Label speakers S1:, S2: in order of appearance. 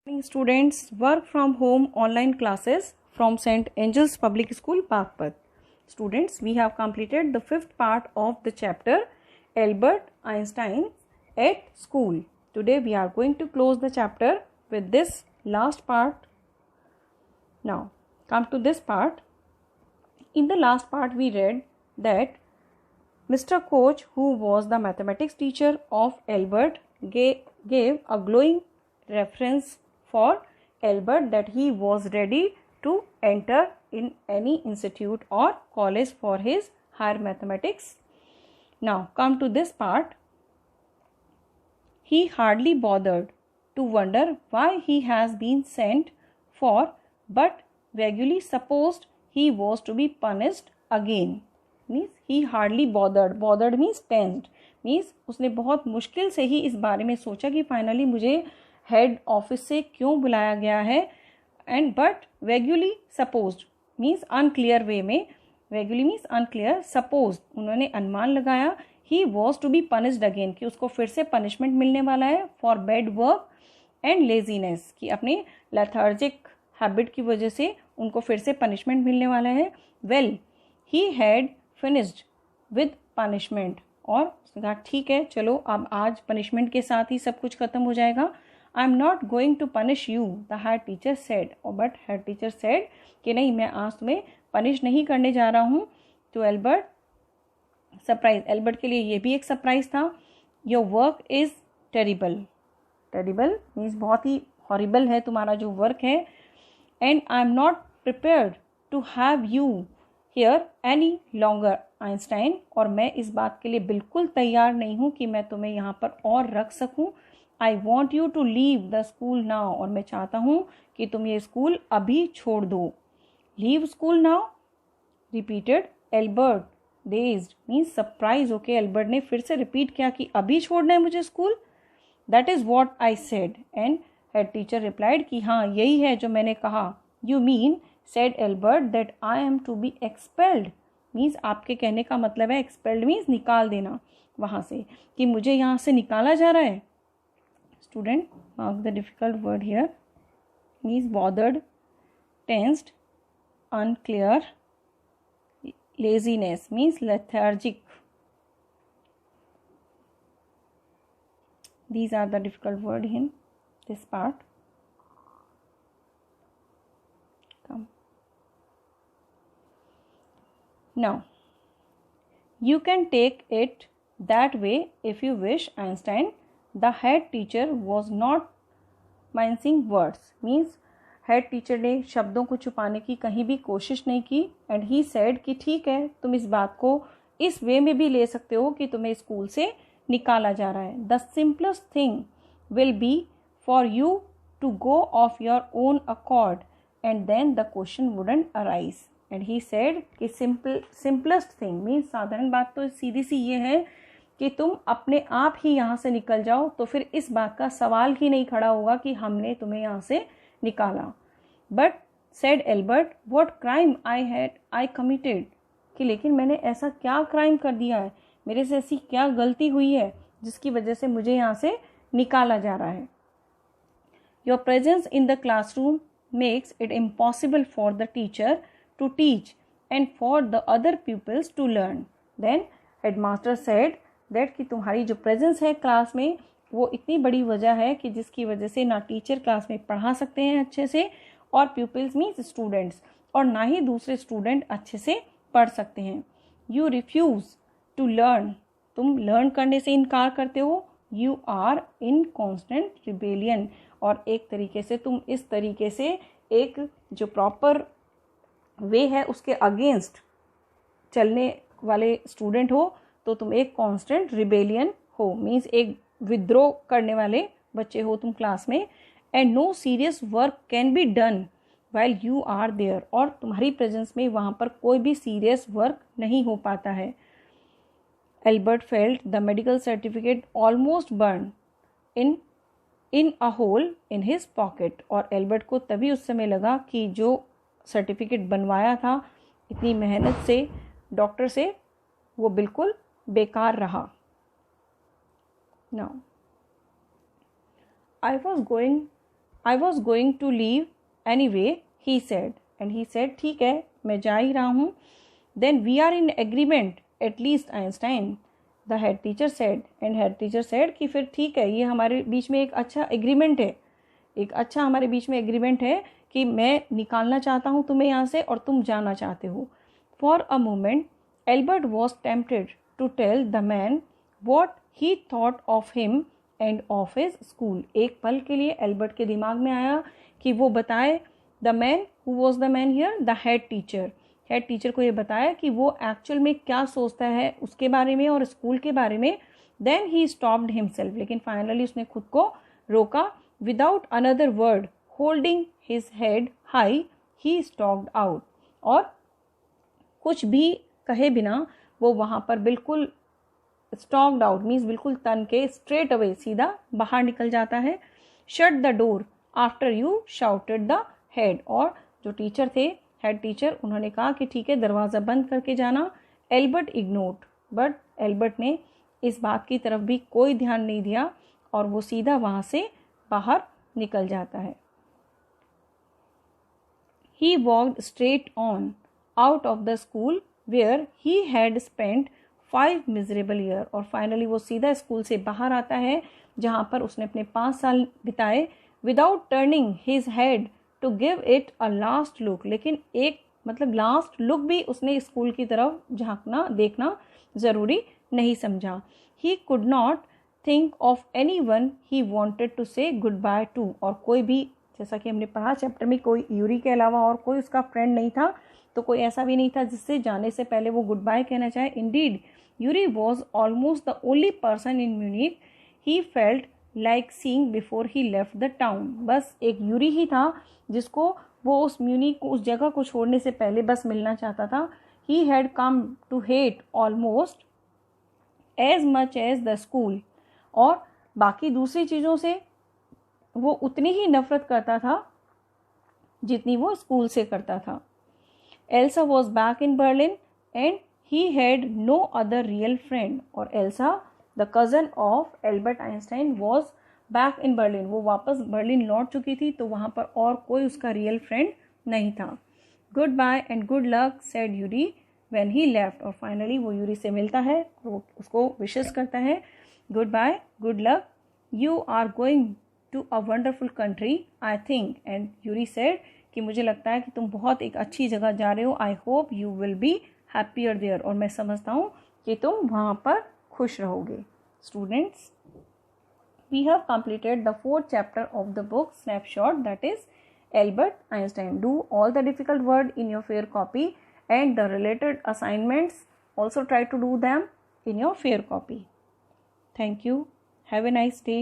S1: Morning students, work from home online classes from St. Angel's Public School, Bagpat. Students, we have completed the fifth part of the chapter Albert Einstein at School. Today we are going to close the chapter with this last part. Now, come to this part. In the last part we read that Mr. Koch, who was the mathematics teacher of Albert, gave a glowing reference for Albert that he was ready to enter in any institute or college for his higher mathematics. Now come to this part. He hardly bothered to wonder why he has been sent for, but vaguely supposed he was to be punished again. Means he hardly bothered means tensed, means उसने बहुत मुश्किल से ही इस बारे में सोचा कि finally मुझे हेड ऑफिस से क्यों बुलाया गया है, and but vaguely supposed means unclear way में, वेगुअली मीन्स अनक्लियर, सपोज्ड उन्होंने अनुमान लगाया, he was to be punished again कि उसको फिर से पनिशमेंट मिलने वाला है for bad work and laziness, कि अपने लेथार्जिक हैबिट की वजह से उनको फिर से पनिशमेंट मिलने वाला है. Well he had finished with punishment, और उसने कहा ठीक है चलो अब आज पनिशमेंट के साथ ही सब कुछ खत्म हो जाएगा. I am not going to punish you, the head teacher said, और बट हेड टीचर सेड कि नहीं मैं आज तुम्हें पनिश नहीं करने जा रहा हूँ. तो एल्बर्ट सरप्राइज, एल्बर्ट के लिए ये भी एक सरप्राइज था. Your work is terrible, terrible means बहुत ही हॉरिबल है तुम्हारा जो वर्क है. And I am not prepared to have you here any longer Einstein, और मैं इस बात के लिए बिल्कुल तैयार नहीं हूँ कि मैं तुम्हें यहाँ पर और रख सकूँ. I want you to leave the school now, और मैं चाहता हूँ कि तुम ये स्कूल अभी छोड़ दो. Leave school now repeated Albert, dazed means surprise. Okay, Albert ने फिर से रिपीट किया कि अभी छोड़ना है मुझे school. That is what I said, and head teacher replied कि हाँ यही है जो मैंने कहा. You mean said Albert that I am to be expelled, means आपके कहने का मतलब है एक्सपेल्ड मीन्स निकाल देना वहाँ से, कि मुझे यहाँ से निकाला जा रहा है. Student, mark the difficult word here. Means bothered, tensed, unclear, laziness means lethargic. These are the difficult word in this part. Come. Now, you can take it that way if you wish, Einstein. The head teacher was not mincing words, means head teacher ने शब्दों को छुपाने की कहीं भी कोशिश नहीं की. and he said कि ठीक है तुम इस बात को इस वे में भी ले सकते हो कि तुम्हें स्कूल से निकाला जा रहा है. the simplest thing will be for you to go of your own accord and then the question wouldn't arise. and he said कि simplest thing means साधारण बात तो सीधी सी ये है कि तुम अपने आप ही यहाँ से निकल जाओ, तो फिर इस बात का सवाल ही नहीं खड़ा होगा कि हमने तुम्हें यहाँ से निकाला. But said Albert what crime I committed, कि लेकिन मैंने ऐसा क्या क्राइम कर दिया है, मेरे से ऐसी क्या गलती हुई है जिसकी वजह से मुझे यहाँ से निकाला जा रहा है. Your presence in the classroom makes it impossible for the teacher to teach and for the other peoples to learn. Then headmaster said that कि तुम्हारी जो प्रेजेंस है क्लास में वो इतनी बड़ी वजह है कि जिसकी वजह से ना टीचर क्लास में पढ़ा सकते हैं अच्छे से, और पीपल्स मीन्स स्टूडेंट्स, और ना ही दूसरे स्टूडेंट अच्छे से पढ़ सकते हैं. यू रिफ्यूज़ टू लर्न, तुम लर्न करने से इनकार करते हो. You are in constant rebellion, और एक तरीके से तुम इस तरीके से एक जो प्रॉपर वे है उसके अगेंस्ट चलने वाले स्टूडेंट हो, तो तुम एक कांस्टेंट रिबेलियन हो, मीन्स एक विद्रोह करने वाले बच्चे हो तुम क्लास में. And no serious work can be done while you are there, और तुम्हारी प्रेजेंस में वहाँ पर कोई भी सीरियस वर्क नहीं हो पाता है. Albert felt the medical certificate almost burn in a hole in his pocket, और एल्बर्ट को तभी उस समय लगा कि जो सर्टिफिकेट बनवाया था इतनी मेहनत से डॉक्टर से, वो बिल्कुल बेकार रहा. Now I was going I was going to leave anyway, he said. And he said, ठीक है, मैं जा ही रहा हूँ. Then we are in agreement, at least Einstein, the head teacher said. And head teacher said कि फिर ठीक है, ये हमारे बीच में एक अच्छा एग्रीमेंट है, एक अच्छा हमारे बीच में एग्रीमेंट है कि मैं निकालना चाहता हूँ तुम्हें यहाँ से और तुम जाना चाहते हो. For a moment, Albert was tempted to tell the man what he thought of him and of his school. एक पल के लिए एल्बर्ट के दिमाग में आया कि वो बताए the man, who was the man here, the head teacher. Head teacher को ये बताया कि वो एक्चुअल में क्या सोचता है उसके बारे में और स्कूल के बारे में. देन ही स्टॉप्ड हिमसेल्फ, लेकिन फाइनली उसने खुद को रोका. Without another word, holding his head high, he stalked out. और कुछ भी कहे बिना वो वहाँ पर बिल्कुल स्टॉक्ड आउट मीन्स बिल्कुल तन के स्ट्रेट अवे सीधा बाहर निकल जाता है. Shut the door after you shouted the head. और जो टीचर थे, हेड टीचर, उन्होंने कहा कि ठीक है, दरवाज़ा बंद करके जाना. एल्बर्ट इग्नोर्ड, बट एल्बर्ट ने इस बात की तरफ भी कोई ध्यान नहीं दिया और वो सीधा वहाँ से बाहर निकल जाता है. He walked straight on out of the school where he had spent 5 miserable years. और फाइनली वो सीधा स्कूल से बाहर आता है जहाँ पर उसने अपने 5 साल बिताए. Without turning his head to give it a last look. लेकिन एक मतलब लास्ट लुक भी उसने स्कूल की तरफ झांकना देखना ज़रूरी नहीं समझा. He could not think of anyone he wanted to say goodbye to. और कोई भी, जैसा कि हमने पढ़ा चैप्टर में, कोई यूरी के अलावा और कोई उसका फ्रेंड नहीं था, तो कोई ऐसा भी नहीं था जिससे जाने से पहले वो गुड बाय कहना चाहे. Indeed Yuri was almost the only person in Munich he felt like seeing before he left the town. बस एक यूरी ही था जिसको वो उस म्यूनिक को, उस जगह को छोड़ने से पहले बस मिलना चाहता था. He had come to hate almost as much as the school. और बाकी दूसरी चीज़ों से वो उतनी ही नफरत करता था जितनी वो स्कूल से करता था. Elsa was back in Berlin and he had no other real friend. और Elsa, the cousin of Albert Einstein, was back in Berlin. वो वापस बर्लिन लौट चुकी थी, तो वहाँ पर और कोई उसका रियल फ्रेंड नहीं था. Goodbye and good luck said Yuri when he left. और फाइनली वो यूरी से मिलता है, वो उसको विशेस करता है. Goodbye, good luck, you are going to a wonderful country I think. And Yuri said कि मुझे लगता है कि तुम बहुत एक अच्छी जगह जा रहे हो. I hope you will be happier there. और मैं समझता हूँ कि तुम वहाँ पर खुश रहोगे. Students, we have completed the 4th chapter of the book Snapshot, that is Albert Einstein. Do all the difficult word in your fair copy and the related assignments. Also try to do them in your fair copy. Thank you. Have a nice day.